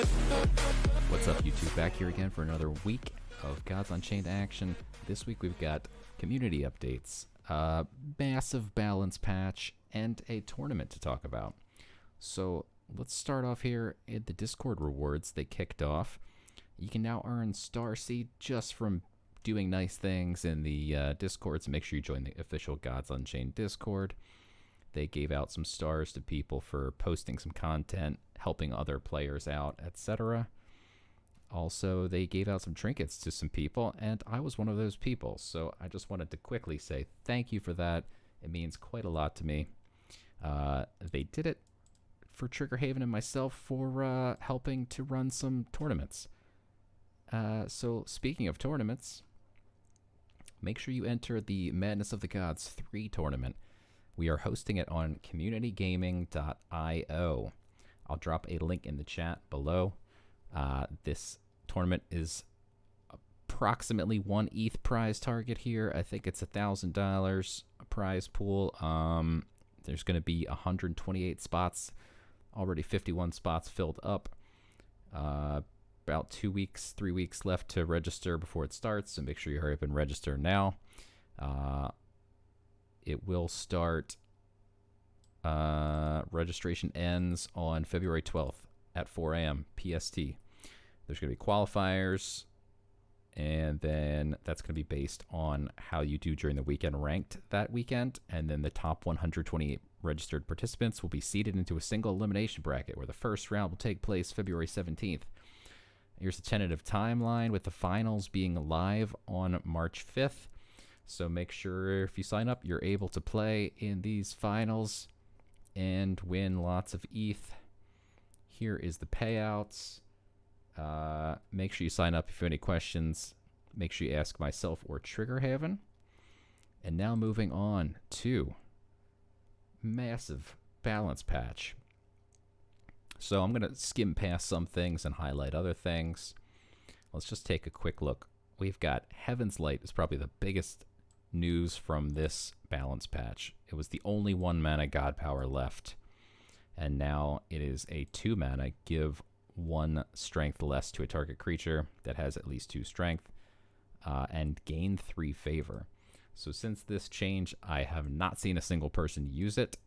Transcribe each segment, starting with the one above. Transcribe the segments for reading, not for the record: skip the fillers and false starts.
What's up, YouTube? Back here again for another week of Gods Unchained action. This week we've got community updates, a massive balance patch, and a tournament to talk about. So let's start off here in the Discord rewards. They kicked off. You can now earn Star Seed just from doing nice things in the Discord, so make sure you join the official Gods Unchained Discord. They gave out some stars to people for posting some content, helping other players out, etc. Also, they gave out some trinkets to some people, and I was one of those people, so I just wanted to quickly say thank you for that. It means quite a lot to me. They did it for Triggerhaven and myself for helping to run some tournaments. So speaking of tournaments, make sure you enter the Madness of the Gods 3 tournament. We are hosting it on communitygaming.io. I'll drop a link in the chat below. This tournament is approximately 1 ETH prize target here. I think it's $1,000 prize pool. There's going to be 128 spots, already 51 spots filled up. About 2 weeks, 3 weeks left to register before it starts, so make sure you hurry up and register now. It will start, registration ends on February 12th at 4 a.m. PST. There's going to be qualifiers, and then that's going to be based on how you do during the weekend ranked that weekend, and then the top 128 registered participants will be seeded into a single elimination bracket where the first round will take place February 17th. Here's the tentative timeline with the finals being live on March 5th. So make sure if you sign up, you're able to play in these finals and win lots of ETH. Here is the payouts. Make sure you sign up if you have any questions. Make sure you ask myself or Triggerhaven. And now moving on to massive balance patch. So I'm going to skim past some things and highlight other things. Let's just take a quick look. We've got Heaven's Light is probably the biggest news from this balance patch. It was the only 1 mana God Power left, and now it is a 2 mana, give 1 strength less to a target creature that has at least 2 strength, and gain 3 favor. So since this change, I have not seen a single person use it.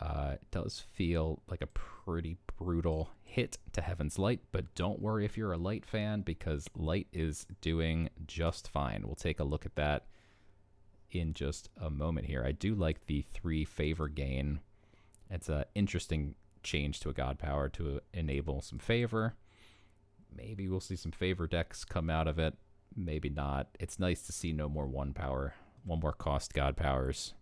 It does feel like a pretty brutal hit to Heaven's Light, but don't worry if you're a Light fan, because Light is doing just fine. We'll take a look at that in just a moment here. I do like the 3 favor gain. It's an interesting change to a God Power to enable some favor. Maybe we'll see some favor decks come out of it. Maybe not. It's nice to see no more 1 more cost God Powers.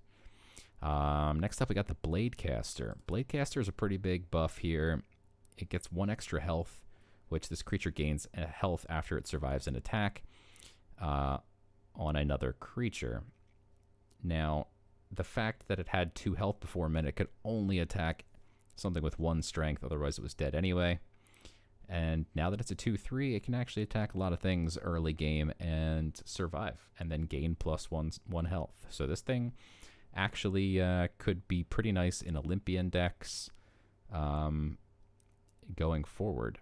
Next up, we got the Bladecaster. Bladecaster is a pretty big buff here. It gets 1 extra health, which this creature gains a health after it survives an attack on another creature. Now, the fact that it had 2 health before meant it could only attack something with 1 strength, otherwise it was dead anyway. And now that it's a 2/3, it can actually attack a lot of things early game and survive, and then gain +1 health. So this thing actually could be pretty nice in Olympian decks going forward.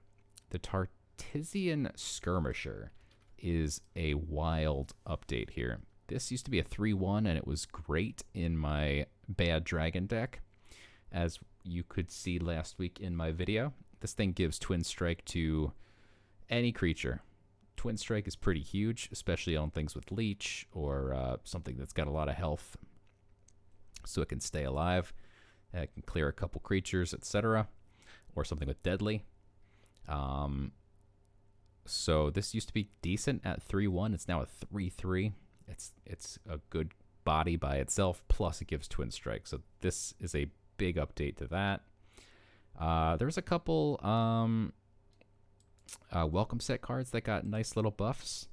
The Tartessian Skirmisher is a wild update here. This used to be a 3/1, and it was great in my Bad Dragon deck, as you could see last week in my video. This thing gives Twin Strike to any creature. Twin Strike is pretty huge, especially on things with Leech or something that's got a lot of health, so it can stay alive. It can clear a couple creatures, etc., or something with Deadly. So this used to be decent at 3/1. It's now a 3/3. It's a good body by itself, plus it gives Twin Strike. So this is a big update to that. There's a couple welcome set cards that got nice little buffs.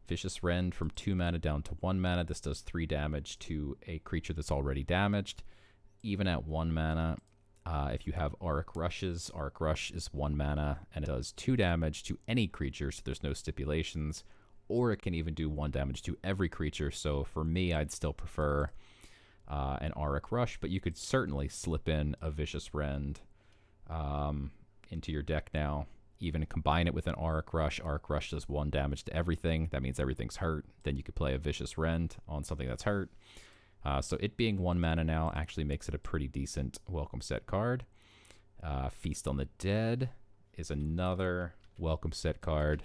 Vicious Rend from 2 mana down to 1 mana. This does 3 damage to a creature that's already damaged. Even at 1 mana, if you have Auric Rushes, Auric Rush is 1 mana, and it does 2 damage to any creature, so there's no stipulations. Or it can even do 1 damage to every creature. So for me, I'd still prefer an Auric Rush, but you could certainly slip in a Vicious Rend into your deck now. even combine it with an Auric Rush. Auric Rush does 1 damage to everything. That means everything's hurt. Then you could play a Vicious Rend on something that's hurt. So it being 1 mana now actually makes it a pretty decent welcome set card. Feast on the Dead is another welcome set card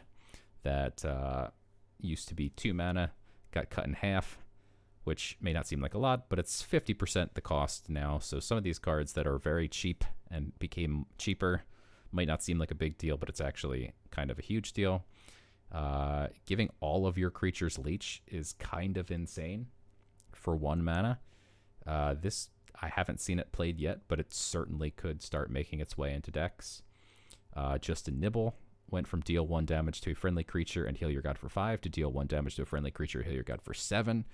that used to be 2 mana, got cut in half, which may not seem like a lot, but it's 50% the cost now. So some of these cards that are very cheap and became cheaper might not seem like a big deal, but it's actually kind of a huge deal. Giving all of your creatures leech is kind of insane for 1 mana. This, I haven't seen it played yet, but it certainly could start making its way into decks. Just a Nibble went from deal 1 damage to a friendly creature and heal your god for 5 to deal 1 damage to a friendly creature, heal your god for 7.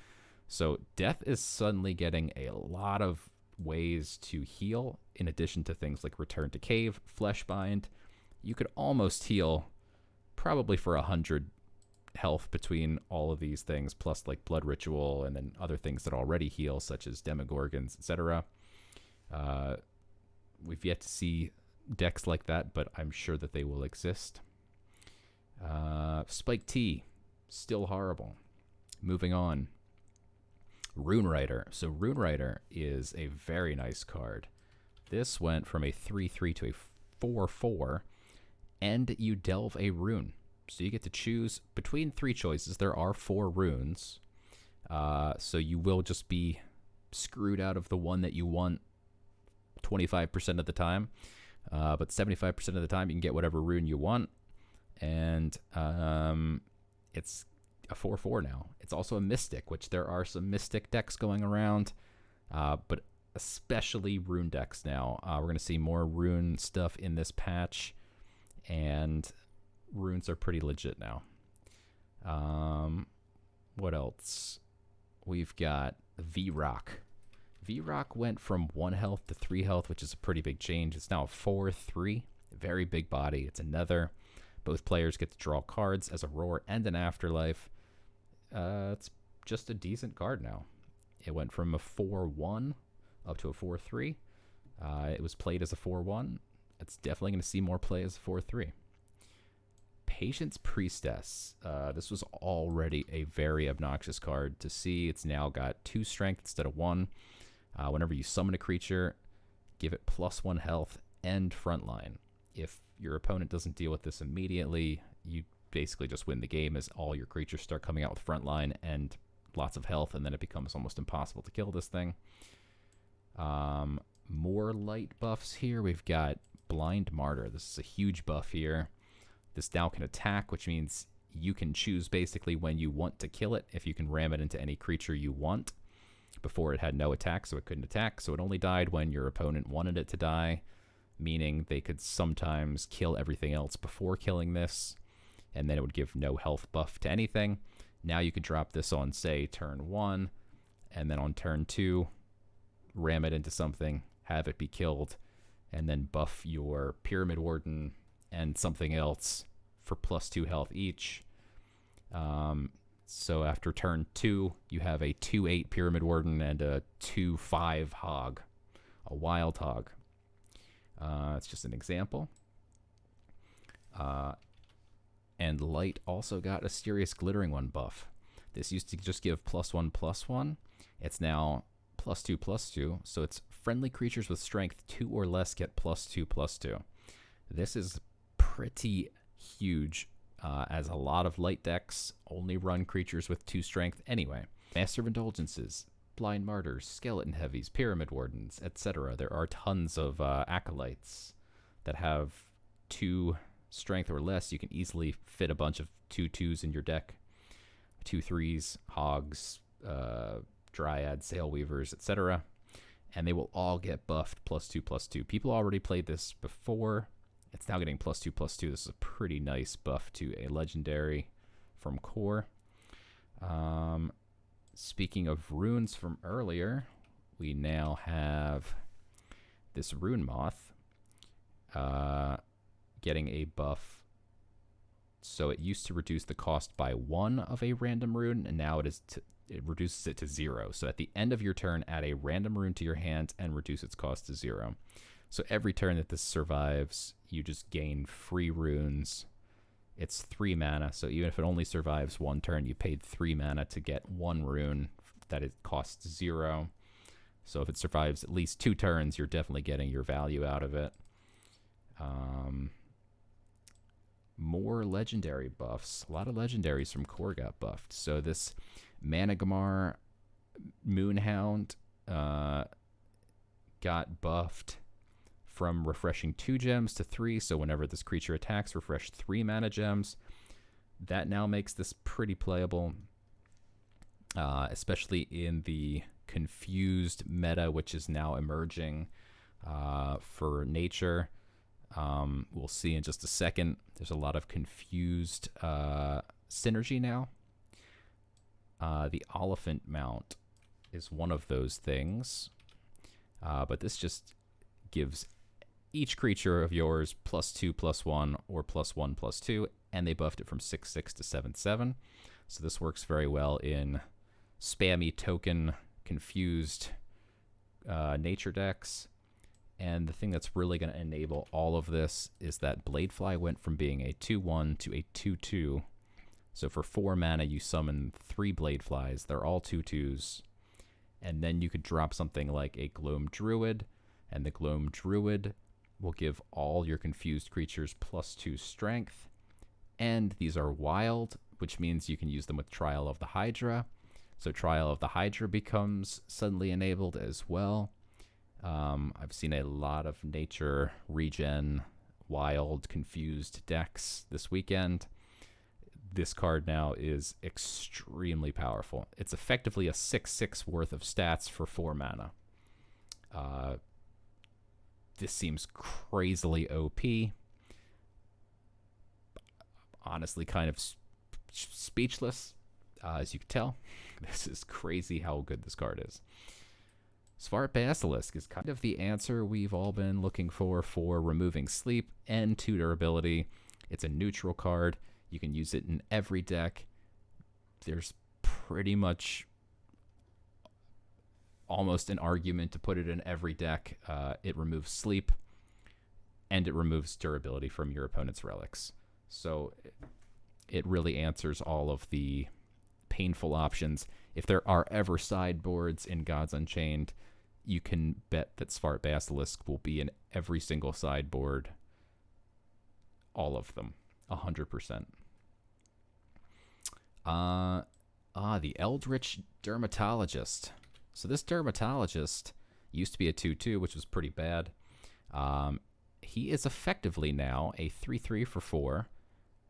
So Death is suddenly getting a lot of ways to heal, in addition to things like Return to Cave, Fleshbind. You could almost heal probably for 100 health between all of these things, plus like Blood Ritual and then other things that already heal, such as Demogorgons, etc. We've yet to see decks like that, but I'm sure that they will exist. Spike T, still horrible. Moving on. Rune Rider. So Rune Rider is a very nice card. This went from a 3/3 to a 4/4, and you delve a rune. So you get to choose between 3 choices. There are 4 runes. So you will just be screwed out of the one that you want 25% of the time. But 75% of the time, you can get whatever rune you want. And it's a 4/4 now. It's also a Mystic, which there are some Mystic decks going around, but especially rune decks now. We're going to see more rune stuff in this patch, and runes are pretty legit now. What else? We've got V-Rock. V-Rock went from 1 health to 3 health, which is a pretty big change. It's now a 4/3. Very big body. It's another. Both players get to draw cards as a Roar and an Afterlife. It's just a decent card now. It went from a 4/1 up to a 4/3. It was played as a 4/1. It's definitely going to see more play as a 4/3. Patience Priestess. This was already a very obnoxious card to see. It's now got 2 strength instead of 1. Whenever you summon a creature, give it +1 health and frontline. If your opponent doesn't deal with this immediately, you basically just win the game, as all your creatures start coming out with frontline and lots of health, and then it becomes almost impossible to kill this thing. More light buffs here. We've got Blind Martyr. This is a huge buff here. This now can attack, which means you can choose basically when you want to kill it, if you can ram it into any creature you want. Before, it had no attack, so it couldn't attack, so it only died when your opponent wanted it to die, meaning they could sometimes kill everything else before killing this, and then it would give no health buff to anything. Now you could drop this on, say, turn 1, and then on turn 2, ram it into something, have it be killed, and then buff your Pyramid Warden and something else for +2 health each. So after turn 2, you have a 2/8 Pyramid Warden and a 2/5 Hog, a Wild Hog. It's just an example. And Light also got a Mysterious Glittering One buff. This used to just give +1/+1. It's now +2/+2, so it's friendly creatures with strength 2 or less get +2/+2. This is pretty huge, as a lot of light decks only run creatures with 2 strength anyway. Master of Indulgences, Blind Martyrs, Skeleton Heavies, Pyramid Wardens, etc. There are tons of Acolytes that have 2 strength or less. You can easily fit a bunch of 2/2s in your deck. 2/3s, Hogs, Dryads, Sailweavers, etc. And they will all get buffed +2/+2. People already played this before. It's now getting +2/+2. This is a pretty nice buff to a legendary from Core. Speaking of runes from earlier, we now have this Rune Moth getting a buff. So it used to reduce the cost by 1 of a random rune, and now it reduces it to 0. So at the end of your turn, add a random rune to your hand and reduce its cost to 0. So every turn that this survives, you just gain free runes. It's 3 mana, so even if it only survives 1 turn, you paid 3 mana to get 1 rune that it costs 0. So if it survives at least 2 turns, you're definitely getting your value out of it. More legendary buffs. A lot of legendaries from core got buffed. So this Managamar Moonhound got buffed from refreshing 2 gems to 3. So whenever this creature attacks, refresh 3 mana gems. That now makes this pretty playable, especially in the confused meta, which is now emerging for nature. We'll see in just a second. There's a lot of confused synergy now. The Oliphant Mount is one of those things, but this just gives each creature of yours +2/+1 or +1/+2, and they buffed it from 6/6 to 7/7. So this works very well in spammy token confused nature decks. And the thing that's really going to enable all of this is that Bladefly went from being a 2/1 to a 2/2. So for 4 mana, you summon 3 Bladeflies. They're all 2/2s. And then you could drop something like a Gloam Druid, and the Gloam Druid will give all your confused creatures +2 strength. And these are wild, which means you can use them with Trial of the Hydra. So Trial of the Hydra becomes suddenly enabled as well. I've seen a lot of nature, regen, wild, confused decks this weekend. This card now is extremely powerful. It's effectively a 6/6 worth of stats for 4 mana. This seems crazily OP. Honestly, kind of speechless, as you can tell. This is crazy how good this card is. Svart Basilisk is kind of the answer we've all been looking for removing sleep and tutor ability. It's a neutral card. You can use it in every deck. There's pretty much almost an argument to put it in every deck. It removes sleep, and it removes durability from your opponent's relics. So it really answers all of the painful options. If there are ever sideboards in Gods Unchained, you can bet that Svart Basilisk will be in every single sideboard. All of them. 100%. The Eldritch Dermatologist. So this Dermatologist used to be a 2/2, which was pretty bad. He is effectively now a 3/3 for 4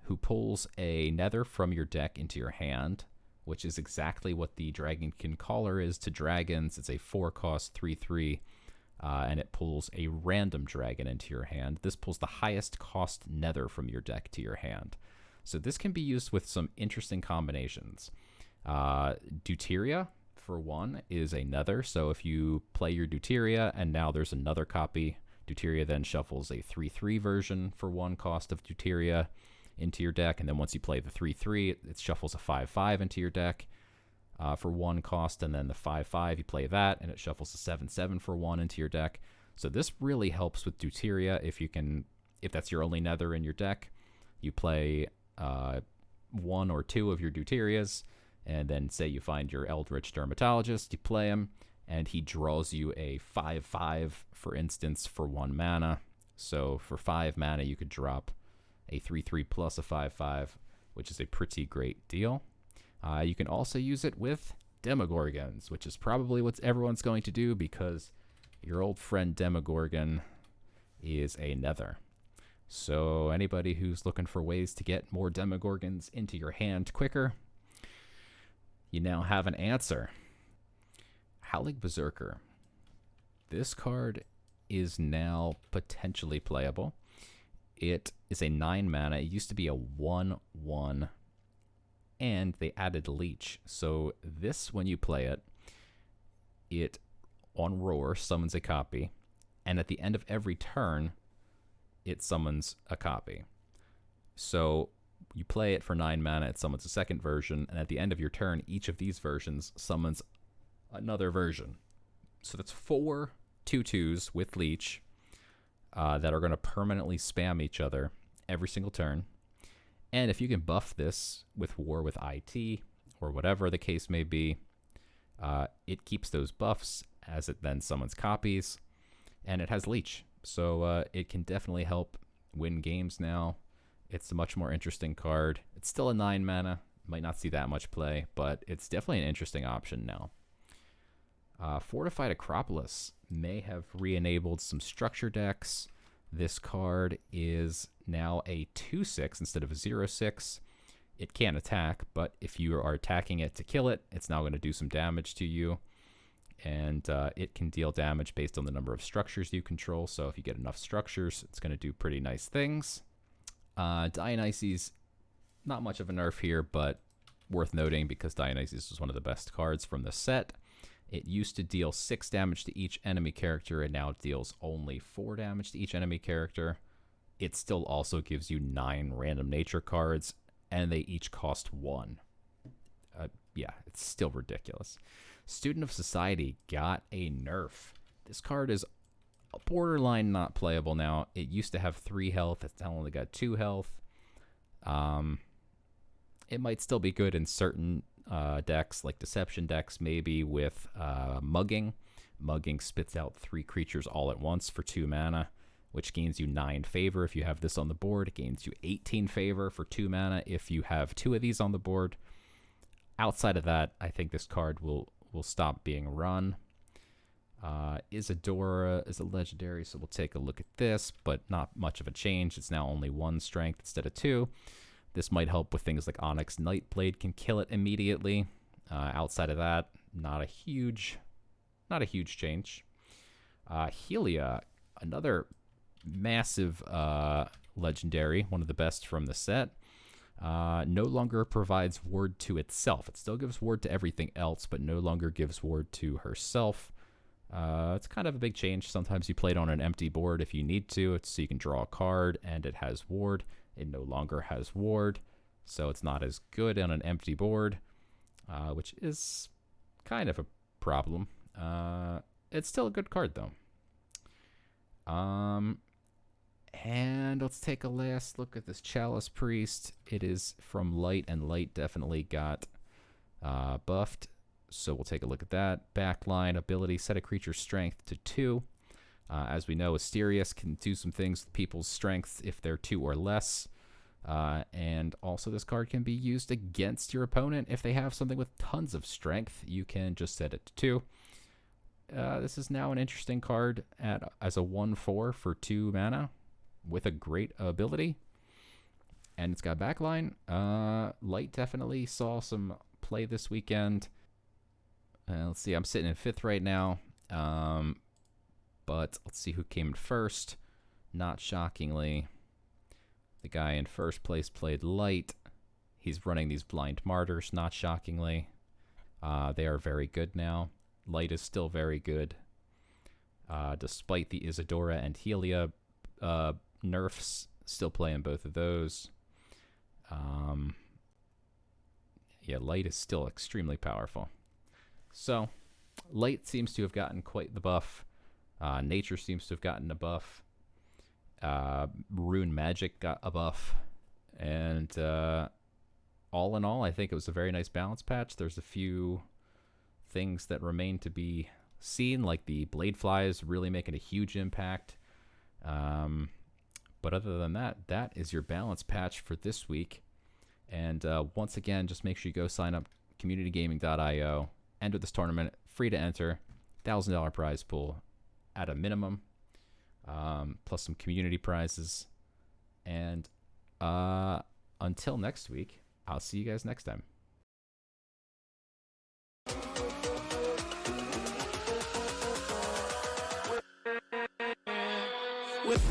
who pulls a Nether from your deck into your hand, which is exactly what the Dragonkin Caller is to dragons. It's a 4-cost 3/3, and it pulls a random dragon into your hand. This pulls the highest cost Nether from your deck to your hand. So this can be used with some interesting combinations. Deuteria, for one, is a Nether. So if you play your Deuteria and now there's another copy, Deuteria then shuffles a 3/3 version for 1 cost of Deuteria into your deck, and then once you play the 3/3, it shuffles a 5/5 into your deck for 1 cost, and then the 5/5, you play that, and it shuffles a 7/7 for 1 into your deck. So this really helps with Deuteria if that's your only Nether in your deck. You play 1 or 2 of your Deuterias, and then say you find your Eldritch Dermatologist, you play him, and he draws you a 5/5, for instance, for 1 mana. So for 5 mana, you could drop a 3/3 plus a 5/5, which is a pretty great deal. You can also use it with Demogorgons, which is probably what everyone's going to do because your old friend Demogorgon is a Nether. So anybody who's looking for ways to get more Demogorgons into your hand quicker, you now have an answer. Howling Berserker. This card is now potentially playable. It is a 9 mana. It used to be a 1/1, and they added Leech. So this, when you play it, it on Roar summons a copy, and at the end of every turn, it summons a copy. So you play it for 9 mana, it summons a second version, and at the end of your turn, each of these versions summons another version. So that's 4 2/2s with Leech. that are going to permanently spam each other every single turn. And if you can buff this with War with IT or whatever the case may be, it keeps those buffs as it then summons copies, and it has Leech. So it can definitely help win games now. It's a much more interesting card. It's still a 9 mana. Might not see that much play, but it's definitely an interesting option now. Fortified Acropolis may have re-enabled some structure decks. This card is now a 2/6 instead of a 0/6. It can't attack, but if you are attacking it to kill it, it's now going to do some damage to you. And it can deal damage based on the number of structures you control. So if you get enough structures, it's going to do pretty nice things. Dionysus, not much of a nerf here, but worth noting because Dionysus is one of the best cards from the set. It used to deal 6 damage to each enemy character, and now it deals only 4 damage to each enemy character. It still also gives you 9 random nature cards, and they each cost 1. Yeah, it's still ridiculous. Student of Society got a nerf. This card is borderline not playable now. It used to have 3 health. It's now only got 2 health. It might still be good in certain decks, like Deception decks, maybe with Mugging. Mugging spits out 3 creatures all at once for 2 mana, which gains you 9 favor if you have this on the board. It gains you 18 favor for 2 mana if you have 2 of these on the board. Outside of that, I think this card will stop being run. Isadora is a legendary, so we'll take a look at this, but not much of a change. It's now only 1 strength instead of 2. This might help with things like Onyx Nightblade can kill it immediately. Outside of that, not a huge change. Helia, another massive legendary, one of the best from the set. No longer provides ward to itself. It still gives ward to everything else, but no longer gives ward to herself. It's kind of a big change. Sometimes you play it on an empty board if you need to. It's so you can draw a card and it has ward. It no longer has ward, so it's not as good on an empty board, which is kind of a problem. It's still a good card, though. And let's take a last look at this Chalice Priest. It is from Light, and Light definitely got buffed. So we'll take a look at that. Backline ability, set a creature's strength to 2. As we know, Asterius can do some things with people's strengths if they're 2 or less. And also this card can be used against your opponent. If they have something with tons of strength, you can just set it to 2. This is now an interesting card as a 1/4 for 2 mana with a great ability. And it's got backline. Light definitely saw some play this weekend. Let's see, I'm sitting in 5th right now. But let's see who came in first. Not shockingly, the guy in first place played Light. He's running these Blind Martyrs, not shockingly. They are very good now. Light is still very good. Despite the Isadora and Helia nerfs, still playing both of those. Yeah, Light is still extremely powerful. So, Light seems to have gotten quite the buff. Nature seems to have gotten a buff. Rune Magic got a buff. And all in all, I think it was a very nice balance patch. There's a few things that remain to be seen, like the Blade Flies really making a huge impact. But other than that, that is your balance patch for this week. And once again, just make sure you go sign up communitygaming.io. Enter this tournament, free to enter, $1,000 prize pool at a minimum, plus some community prizes. And until next week, I'll see you guys next time. With